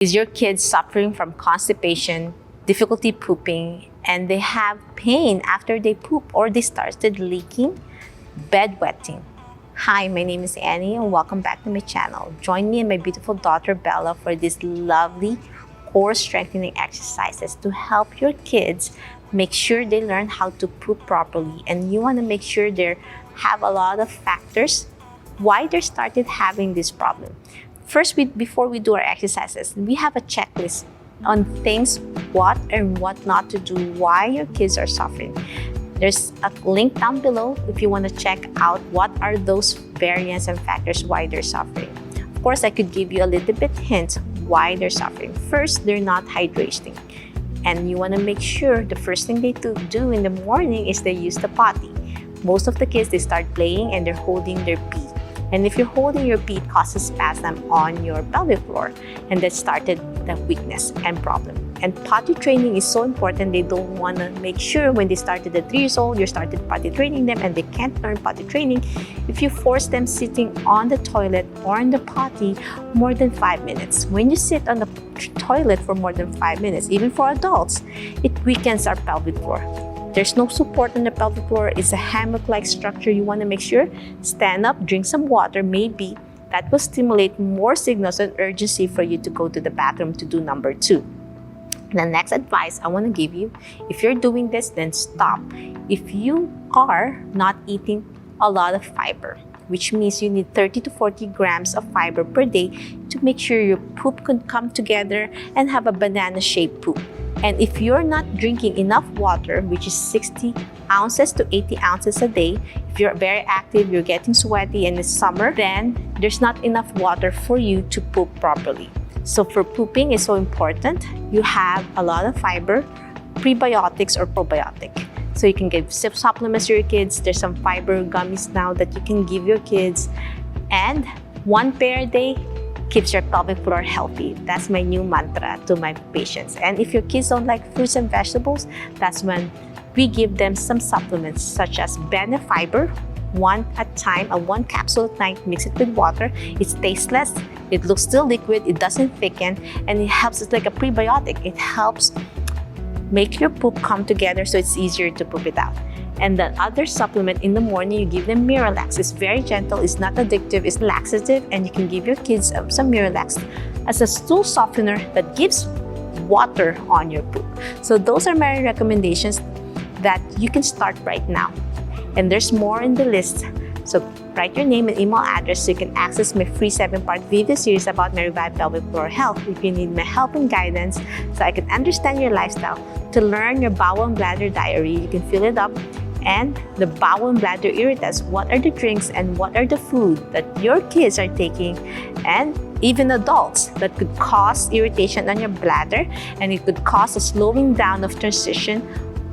Is your kid suffering from constipation, difficulty pooping, and they have pain after they poop or they started leaking? Bedwetting. Hi, my name is Annie and welcome back to my channel. Join me and my beautiful daughter Bella for these lovely core strengthening exercises to help your kids make sure they learn how to poop properly. And you want to make sure they have a lot of factors why they started having this problem. First, before we do our exercises, we have a checklist on things, what and what not to do, why your kids are suffering. There's a link down below if you want to check out what are those variants and factors why they're suffering. Of course, I could give you a little bit hint why they're suffering. First, they're not hydrating. And you want to make sure the first thing they do in the morning is they use the potty. Most of the kids, they start playing and they're holding their pee. And if you're holding your pee, it causes spasm on your pelvic floor. And that started the weakness and problem. And potty training is so important. They don't want to make sure when they started at 3 years old, you started potty training them and they can't learn potty training. If you force them sitting on the toilet or in the potty more than 5 minutes. When you sit on the toilet for more than 5 minutes, even for adults, it weakens our pelvic floor. There's no support on the pelvic floor. It's a hammock-like structure. You want to make sure, stand up, drink some water, maybe. That will stimulate more signals and urgency for you to go to the bathroom to do number 2. The next advice I want to give you, if you're doing this, then stop. If you are not eating a lot of fiber, which means you need 30 to 40 grams of fiber per day to make sure your poop can come together and have a banana-shaped poop. And if you're not drinking enough water, which is 60 ounces to 80 ounces a day, if you're very active, you're getting sweaty and it's summer, then there's not enough water for you to poop properly. So for pooping, it's so important. You have a lot of fiber, prebiotics or probiotic. So you can give supplements to your kids. There's some fiber gummies now that you can give your kids. And 1 pair a day keeps your pelvic floor healthy. That's my new mantra to my patients. And if your kids don't like fruits and vegetables, that's when we give them some supplements such as Benefiber, 1 at a time, 1 capsule at night, mix it with water. It's tasteless, it looks still liquid, it doesn't thicken, and it helps. It's like a prebiotic. It helps make your poop come together so it's easier to poop it out. And the other supplement in the morning, you give them Miralax. It's very gentle, it's not addictive, it's laxative, and you can give your kids some Miralax as a stool softener that gives water on your poop. So those are my recommendations that you can start right now. And there's more in the list. So write your name and email address so you can access my free 7-part video series about my revived pelvic floor health. If you need my help and guidance so I can understand your lifestyle, to learn your bowel and bladder diary, you can fill it up. And the bowel and bladder irritants, what are the drinks and what are the food that your kids are taking, and even adults, that could cause irritation on your bladder, and it could cause a slowing down of transition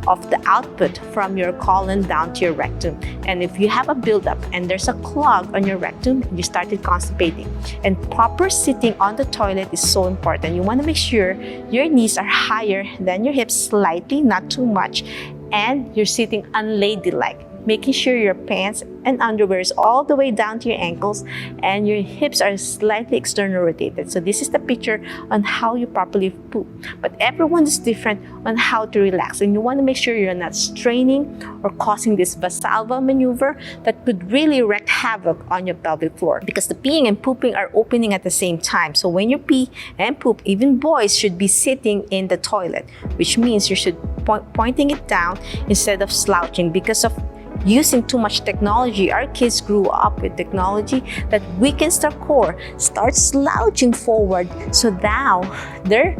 of the output from your colon down to your rectum. And if you have a buildup and there's a clog on your rectum, you started constipating. And proper sitting on the toilet is so important. You want to make sure your knees are higher than your hips slightly, not too much, and you're sitting unladylike, making sure your pants and underwear is all the way down to your ankles and your hips are slightly external rotated. So this is the picture on how you properly poop. But everyone is different on how to relax, and you want to make sure you're not straining or causing this Valsalva maneuver that could really wreak havoc on your pelvic floor, because the peeing and pooping are opening at the same time. So when you pee and poop, even boys should be sitting in the toilet, which means you should pointing it down instead of slouching. Because of using too much technology, our kids grew up with technology that weakens their core, start slouching forward. So now their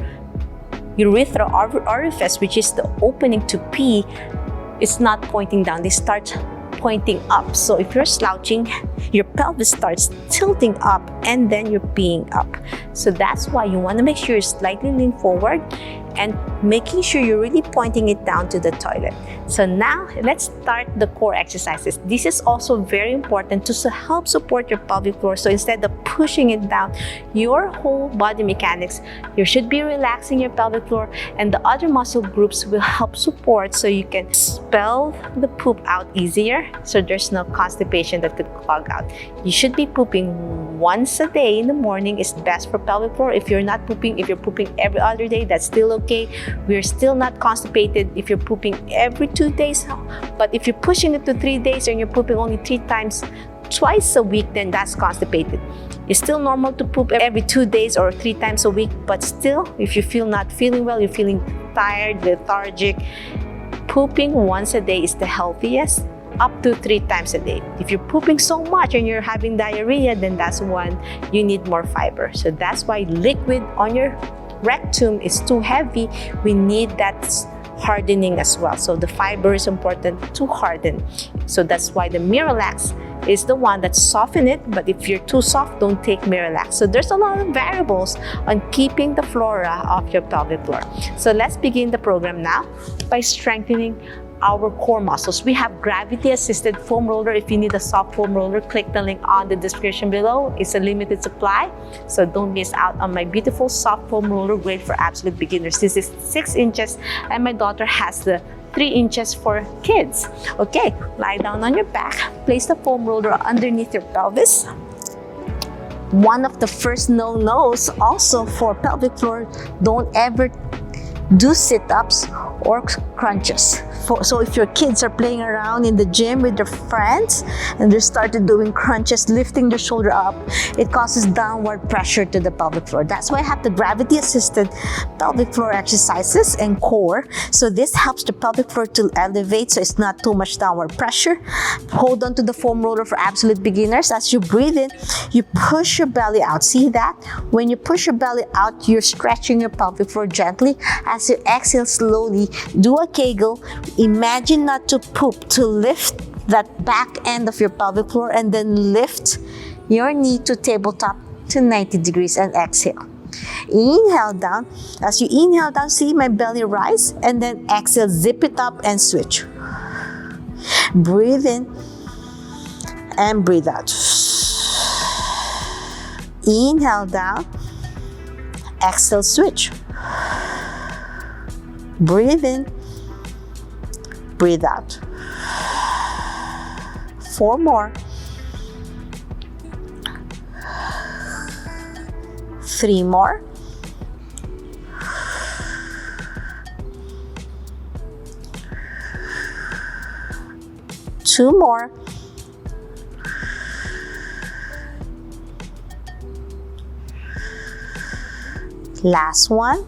urethral orifice, which is the opening to pee, is not pointing down. They start pointing up. So if you're slouching, your pelvis starts tilting up and then you're peeing up. So that's why you want to make sure you slightly lean forward and making sure you're really pointing it down to the toilet. So now let's start the core exercises. This is also very important to help support your pelvic floor. So instead of pushing it down, your whole body mechanics, you should be relaxing your pelvic floor, and the other muscle groups will help support so you can expel the poop out easier so there's no constipation that could clog out. You should be pooping once a day in the morning is best for pelvic floor. If you're not pooping, if you're pooping every other day, that's still okay. We're still not constipated if you're pooping every 2 days. But if you're pushing it to 3 days and you're pooping only 3 times twice a week, then that's constipated. It's still normal to poop every 2 days or 3 times a week, but still, if you feel not feeling well, you're feeling tired, lethargic, pooping once a day is the healthiest, up to 3 times a day. If you're pooping so much and you're having diarrhea, then that's one you need more fiber. So that's why liquid on your rectum is too heavy. We need that hardening as well. So the fiber is important to harden. So that's why the Miralax is the one that soften it, but if you're too soft, don't take Miralax. So there's a lot of variables on keeping the flora of your pelvic floor. So let's begin the program now by strengthening our core muscles. We have gravity-assisted foam roller. If you need a soft foam roller, click the link on the description below. It's a limited supply, so don't miss out on my beautiful soft foam roller, great for absolute beginners. This is 6 inches, and my daughter has the 3 inches for kids. Okay, lie down on your back. Place the foam roller underneath your pelvis. One of the first no-nos also for pelvic floor, don't ever do sit-ups or crunches. So if your kids are playing around in the gym with their friends and they started doing crunches, lifting their shoulder up, it causes downward pressure to the pelvic floor. That's why I have the gravity-assisted pelvic floor exercises and core. So this helps the pelvic floor to elevate so it's not too much downward pressure. Hold on to the foam roller for absolute beginners. As you breathe in, you push your belly out. See that? When you push your belly out, you're stretching your pelvic floor gently. As you exhale slowly, do a Kegel. Imagine not to poop, to lift that back end of your pelvic floor and then lift your knee to tabletop to 90 degrees and exhale. Inhale down. As you inhale down, see my belly rise, and then exhale, zip it up and switch. Breathe in and breathe out. Inhale down, exhale, switch. Breathe in, breathe out. 4 more. 3 more. 2 more. Last one.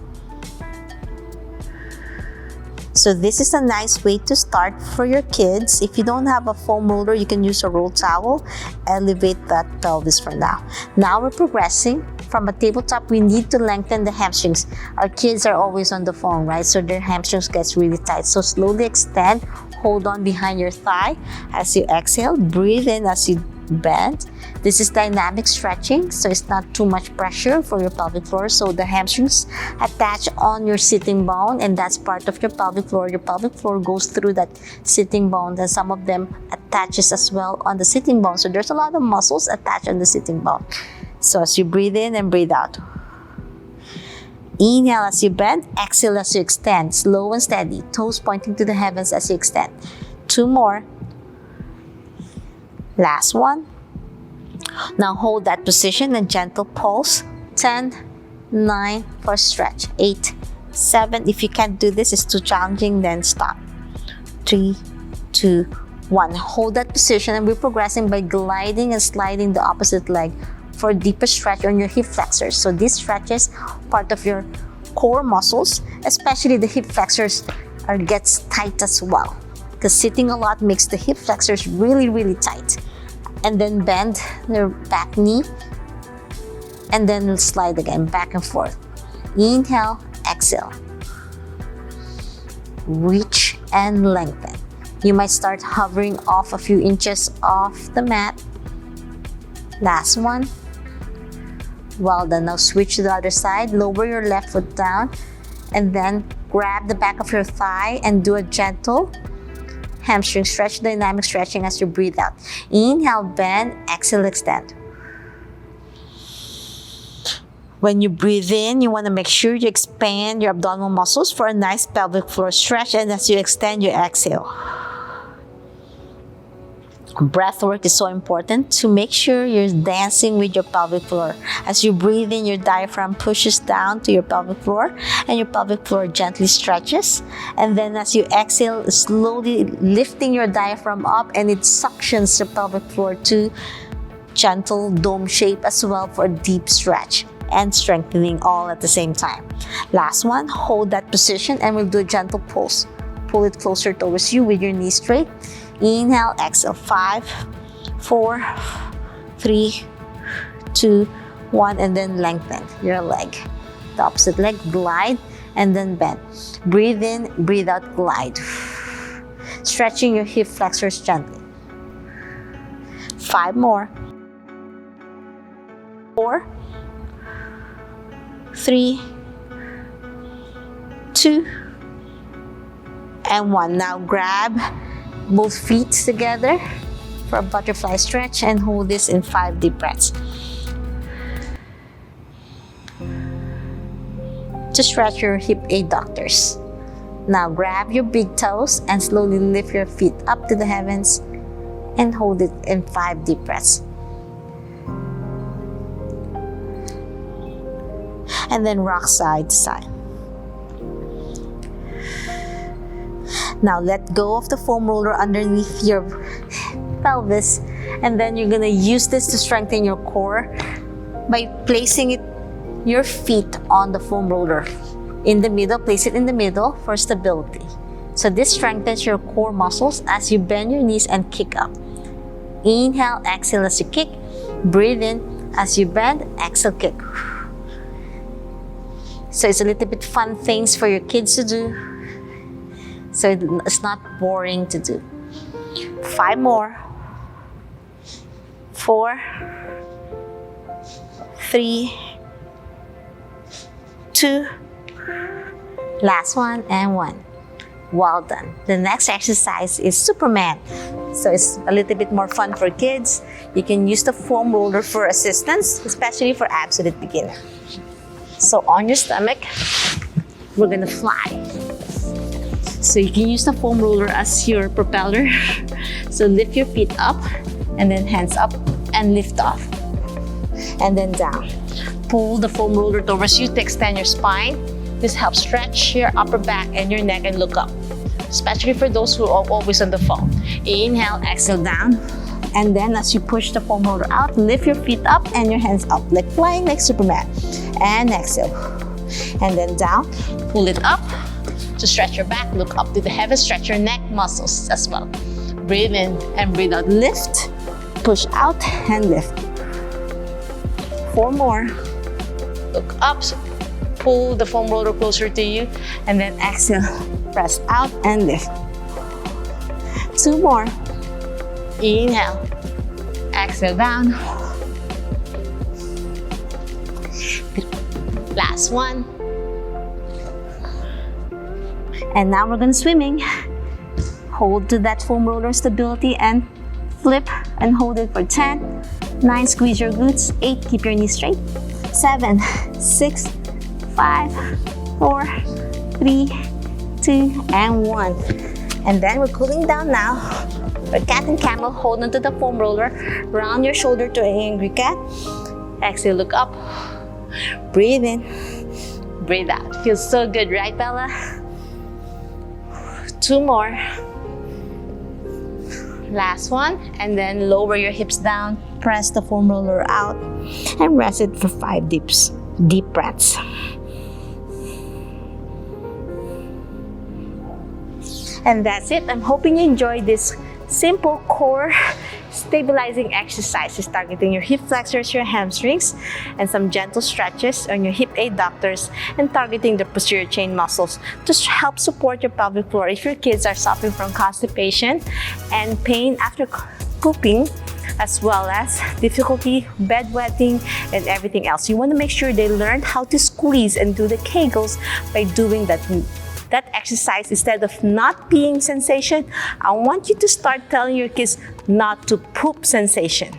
So this is a nice way to start for your kids. If you don't have a foam roller, you can use a roll towel. Elevate that pelvis for now. Now we're progressing. From a tabletop, we need to lengthen the hamstrings. Our kids are always on the phone, right? So their hamstrings gets really tight. So slowly extend. Hold on behind your thigh. As you exhale, breathe in as you bend. This is dynamic stretching, so it's not too much pressure for your pelvic floor. So the hamstrings attach on your sitting bone, and that's part of your pelvic floor. Your pelvic floor goes through that sitting bone, and some of them attaches as well on the sitting bone. So there's a lot of muscles attached on the sitting bone. So as you breathe in and breathe out. Inhale as you bend, exhale as you extend. Slow and steady, toes pointing to the heavens as you extend. 2 more. Last one. Now hold that position and gentle pulse. 10, 9 for stretch. 8, 7. If you can't do this, it's too challenging, then stop. 3, 2, 1. Hold that position, and we're progressing by gliding and sliding the opposite leg for a deeper stretch on your hip flexors. So this stretches part of your core muscles, especially the hip flexors gets tight as well, because sitting a lot makes the hip flexors really, really tight. And then bend their back knee, and then slide again, back and forth. Inhale, exhale. Reach and lengthen. You might start hovering off a few inches off the mat. Last one. Well done. Now switch to the other side. Lower your left foot down, and then grab the back of your thigh and do a gentle hamstring stretch, dynamic stretching as you breathe out. Inhale, bend, exhale, extend. When you breathe in, you want to make sure you expand your abdominal muscles for a nice pelvic floor stretch, and as you extend, you exhale. Breath work is so important to make sure you're dancing with your pelvic floor. As you breathe in, your diaphragm pushes down to your pelvic floor and your pelvic floor gently stretches. And then as you exhale, slowly lifting your diaphragm up and it suctions the pelvic floor to gentle dome shape as well for a deep stretch and strengthening all at the same time. Last one, hold that position and we'll do a gentle pulse. Pull it closer towards you with your knees straight. Inhale, exhale, 5, 4, 3, 2, 1, and then lengthen your leg. The opposite leg, glide, and then bend. Breathe in, breathe out, glide. Stretching your hip flexors gently. 5 more. 4, 3, 2, and 1. Now grab both feet together for a butterfly stretch and hold this in 5 deep breaths. To stretch your hip adductors. Now grab your big toes and slowly lift your feet up to the heavens and hold it in 5 deep breaths. And then rock side to side. Now let go of the foam roller underneath your pelvis, and then you're gonna use this to strengthen your core by placing your feet on the foam roller. In the middle, place it in the middle for stability. So this strengthens your core muscles as you bend your knees and kick up. Inhale, exhale as you kick. Breathe in as you bend, exhale, kick. So it's a little bit fun things for your kids to do. So it's not boring to do. 5 more. 4, 3, 2, last one, and 1. Well done. The next exercise is Superman. So it's a little bit more fun for kids. You can use the foam roller for assistance, especially for absolute beginner. So on your stomach, we're gonna fly. So you can use the foam roller as your propeller. So lift your feet up and then hands up and lift off. And then down. Pull the foam roller towards you to extend your spine. This helps stretch your upper back and your neck and look up. Especially for those who are always on the phone. Inhale, exhale down. And then as you push the foam roller out, lift your feet up and your hands up, like flying like Superman. And exhale. And then down, pull it up to stretch your back, look up to the heavens, stretch your neck muscles as well. Breathe in and breathe out, lift, push out and lift. 4 more. Look up, pull the foam roller closer to you, and then exhale, press out and lift. 2 more. Inhale, exhale down. Last one. And now we're gonna swimming. Hold to that foam roller stability and flip and hold it for 10, 9, squeeze your glutes, 8, keep your knees straight, 7, 6, 5, 4, 3, 2, and 1. And then we're cooling down now. For cat and camel, hold onto the foam roller, round your shoulder to an angry cat. Exhale, look up. Breathe in, breathe out. Feels so good, right, Bella? 2 more. Last one, and then lower your hips down, press the foam roller out, and rest it for 5 deep breaths. And that's it. I'm hoping you enjoyed this simple core stabilizing exercises targeting your hip flexors, your hamstrings, and some gentle stretches on your hip adductors and targeting the posterior chain muscles to help support your pelvic floor if your kids are suffering from constipation and pain after pooping, as well as difficulty bedwetting and everything else. You want to make sure they learn how to squeeze and do the Kegels by doing that exercise. Instead of not peeing sensation, I want you to start telling your kids not to poop sensation.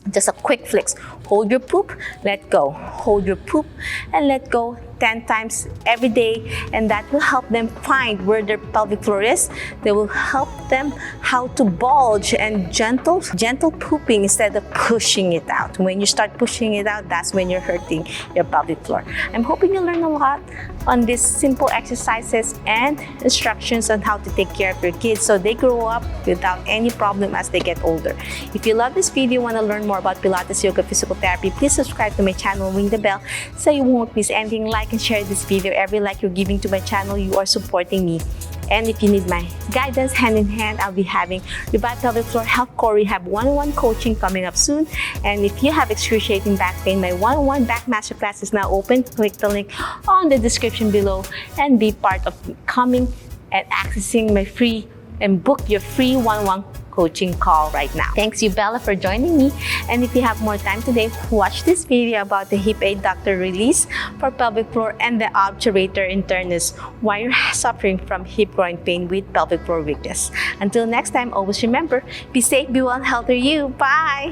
Just a quick flex. Hold your poop, let go. Hold your poop and let go 10 times every day, and that will help them find where their pelvic floor is. They will help them how to bulge and gentle pooping instead of pushing it out. When you start pushing it out, that's when you're hurting your pelvic floor. I'm hoping you learn a lot on these simple exercises and instructions on how to take care of your kids so they grow up without any problem as they get older. If you love this video, want to learn more about Pilates, yoga, physical therapy, please subscribe to my channel, ring the bell so you won't miss anything. Like and share this video. Every like you're giving to my channel, you are supporting me. And if you need my guidance hand in hand, I'll be having Revive Pelvic Floor Health Core Rehab 1-on-1 coaching coming up soon. And if you have excruciating back pain, my 1-on-1 back masterclass is now open. Click the link on the description below and be part of coming and accessing my free and book your free 1-on-1 coaching call right now. Thanks you, Bella, for joining me. And if you have more time today, watch this video about the hip adductor release for pelvic floor and the obturator internus while you're suffering from hip groin pain with pelvic floor weakness. Until next time, always remember, be safe, be well, and healthy you. Bye!